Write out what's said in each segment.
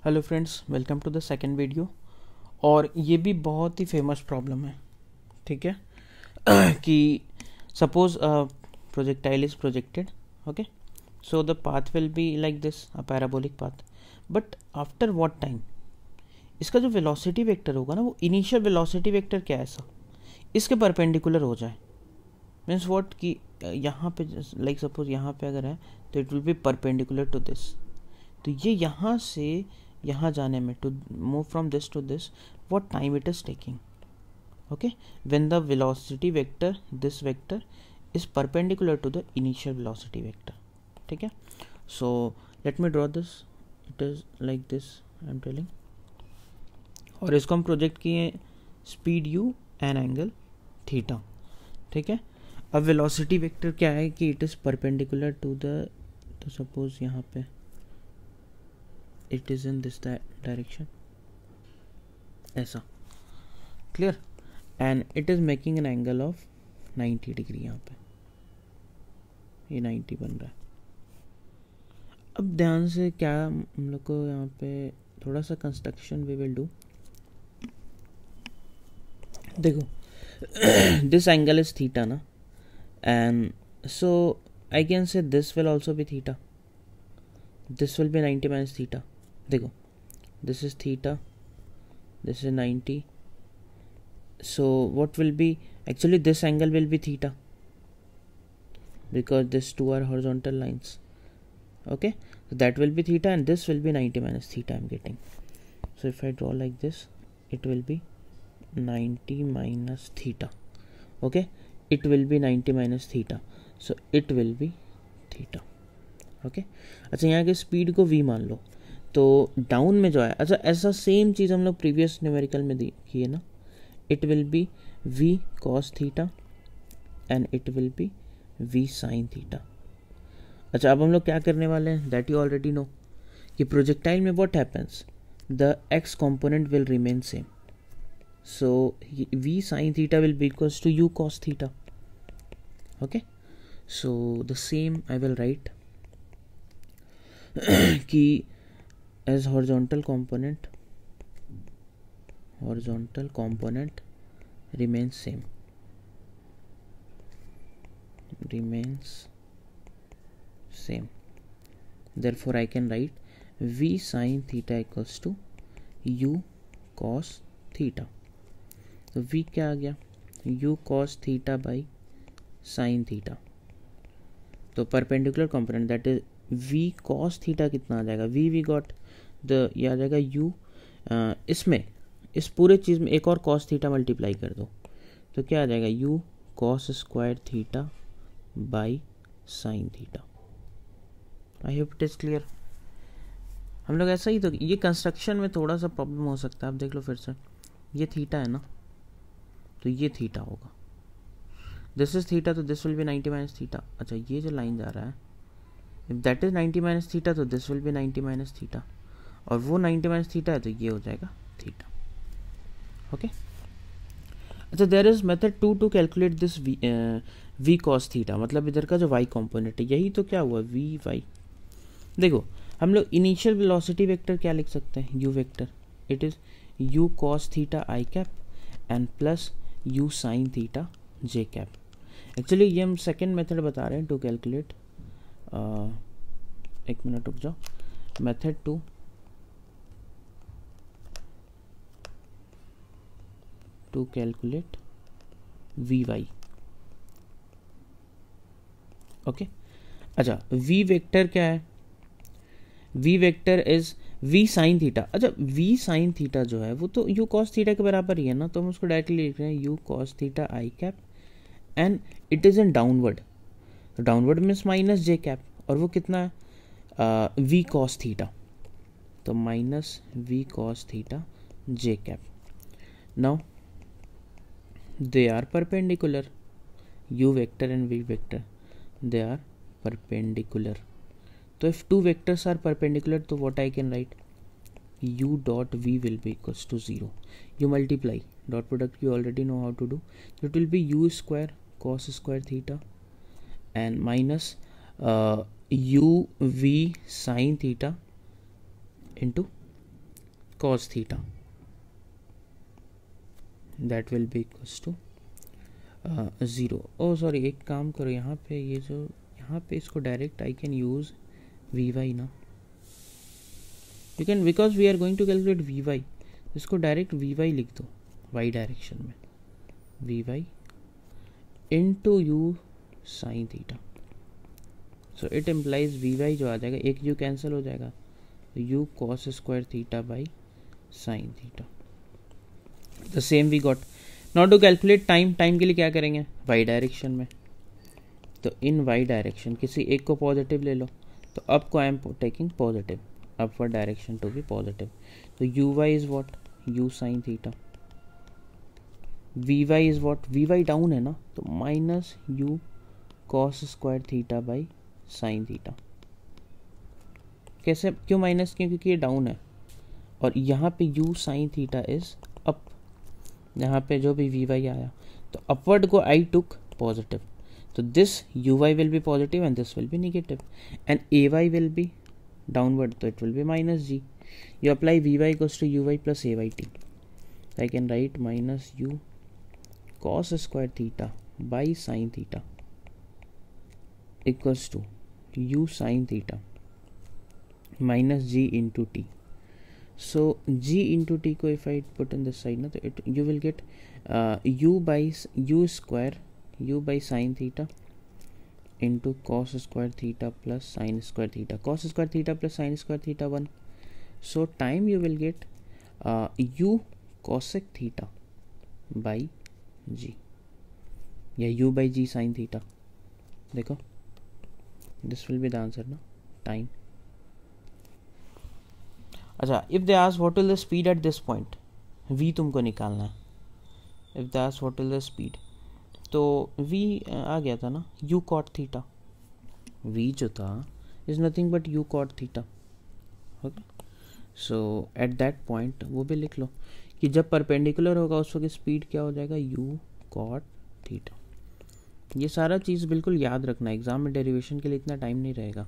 Hello friends, welcome to the second video. और ये भी बहुत ही फेमस प्रॉब्लम है, ठीक है। कि suppose projectile is projected, okay, so the path will be like this, a parabolic path, but after what time इसका जो वेलोसिटी वेक्टर होगा ना, वो इनिशियल वेलोसिटी वेक्टर क्या है ऐसा इसके परपेंडिकुलर हो जाए। मीन्स व्हाट कि यहाँ पे लाइक सपोज यहाँ पे अगर है तो it will be perpendicular to this. तो ये यहाँ से यहाँ जाने में, to move from this to this, what time it is taking, okay, when the velocity vector this vector is perpendicular to the initial velocity vector, ठीक है। So let me draw this, it is like this, I am telling. और इसको हम project किए speed u and angle theta, ठीक है। अब velocity vector क्या है कि it is perpendicular to the, तो सपोज यहाँ पे it is in this direction, ऐसा, clear, and it is making an angle of 90 degree. यहाँ पे ये 90 बन रहा है। अब ध्यान से क्या हम लोग को यहाँ पे थोड़ा सा कंस्ट्रक्शन वी विल डू। देखो दिस एंगल इज थीटा ना, and so I can say this will also be theta, this will be 90 minus theta. देखो this is theta, this is 90, so what will be, actually this angle will be theta because these two are horizontal lines, okay, so that will be theta and this will be 90 minus theta I'm getting. So if I draw like this, it will be 90 minus theta, okay, it will be 90 minus theta, so it will be theta, okay। अच्छा, यहाँ के speed को v मान लो, तो down में जो है, अच्छा ऐसा सेम चीज़ हम लोग प्रीवियस न्यूमेरिकल में देखी है ना, it will be v cos theta and it will be v sin theta. अच्छा, अब हम लोग क्या करने वाले हैं, दैट यू ऑलरेडी नो कि प्रोजेक्टाइल में what happens, the x component will remain same, so v sin theta will be equals to u cos theta, okay. So the same I will write कि as horizontal component remains same, therefore I can write v sin theta equals to u cos theta। तो v क्या आ गया, u cos theta by sin theta। तो perpendicular component that is v cos theta कितना आ जाएगा, v got the, ये आ जाएगा u, इसमें इस पूरे चीज़ में एक और cos थीटा मल्टीप्लाई कर दो, तो क्या आ जाएगा, u cos square theta by sine theta. I hope it is clear. हम लोग ऐसा ही, तो ये कंस्ट्रक्शन में थोड़ा सा प्रॉब्लम हो सकता है। आप देख लो फिर से, ये थीटा है ना, तो ये थीटा होगा, दिस इज थीटा, तो this will be 90 minus theta. अच्छा, ये जो लाइन जा रहा है, if that is 90 minus theta, तो this will be 90 minus theta, और वो 90 माइनस थीटा है, तो ये हो जाएगा थीटा, ओके। अच्छा, there is method to calculate this v cos theta, मतलब इधर का जो वाई कॉम्पोनेंट है, यही तो क्या हुआ, वी वाई। देखो हम लोग इनिशियल वेलोसिटी वेक्टर क्या लिख सकते हैं, you vector, it is you cos theta i cap and plus you sine theta j cap. Actually ये हम सेकेंड मेथड बता रहे हैं टू कैलकुलेट, एक मिनट रुक जाओ, method to calculate we y, okay. अच्छा, वी वेक्टर क्या है, v vector is v sine theta. अच्छा, वी साइन थीटा जो है वो तो यू कॉस थीटा के बराबर ही है ना, तो हम उसको डायरेक्टली लिख रहे हैं u cos theta i cap and it is in downward, तो downward means minus j cap, और वो कितना है, वी कॉस थीटा, तो minus v cos theta j cap. Now they are perpendicular, u vector and v vector, they are perpendicular। तो if two vectors are perpendicular, तो what I can write, u dot v will be equals to 0, you multiply, dot product you already know how to do, so it will be u square cos square theta and minus u v sin theta into cos theta, that will be equals to 0. Oh sorry, एक काम करो, यहाँ पे ये जो यहाँ पे इसको direct I can use V Y ना, you can, because we are going to calculate we Y, इसको डायरेक्ट वी वाई लिख दो वाई डायरेक्शन में, V Y into U sine theta. So it implies V Y जो आ जाएगा, एक U cancel हो जाएगा, तो U cos square theta by sine theta. The same we got. Now to calculate time, time के लिए क्या करेंगे, वाई डायरेक्शन में, तो इन वाई डायरेक्शन किसी एक को पॉजिटिव ले लो, तो अप को I am taking positive, upward direction to be positive, तो U Y is what, U sine theta, V Y is what, V Y down है ना, तो minus U cos square theta by sine theta. कैसे, क्यों minus, क्योंकि ये down है, और यहाँ पे you sine theta is up, यहाँ पे जो भी वी वाई आया तो अपवर्ड को आई टुक पॉजिटिव, तो this U Y will be positive and this will be negative, and A Y will be downward, तो it will be minus G. You apply V Y equals to U Y plus A Y T, I can write minus U cos square theta by sin theta equals to u sin theta minus g into t. So g into t को if I put on this side ना, तो it you will get u by u square u by sin theta into cos square theta plus sin square theta, cos square theta plus sin square theta 1. So time you will get u cosec theta by जी, या u by g sin theta. देखो, this will be the answer ना, time. अच्छा, if they ask what will the speed at this point, v तुमको निकालना है. If they ask what will the speed, तो v आ गया था ना, u cot थीटा, v जो था is nothing but u cot theta. Okay, so at that point वो भी लिख लो कि जब परपेंडिकुलर होगा उस वक्त स्पीड क्या हो जाएगा, u cot थीटा. ये सारा चीज़ बिल्कुल याद रखना, एग्जाम में डेरिवेशन के लिए इतना टाइम नहीं रहेगा.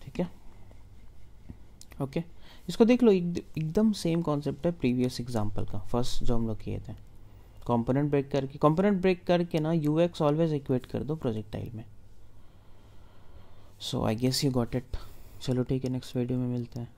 ठीक है, ओके. इसको देख लो, एकदम सेम कॉन्सेप्ट है प्रीवियस एग्जाम्पल का, फर्स्ट जो हम लोग किए थे. कंपोनेंट ब्रेक करके ना यू एक्स ऑलवेज इक्वेट कर दो प्रोजेक्टाइल में. So I guess you got it. चलो ठीक है, नेक्स्ट वीडियो में मिलते हैं.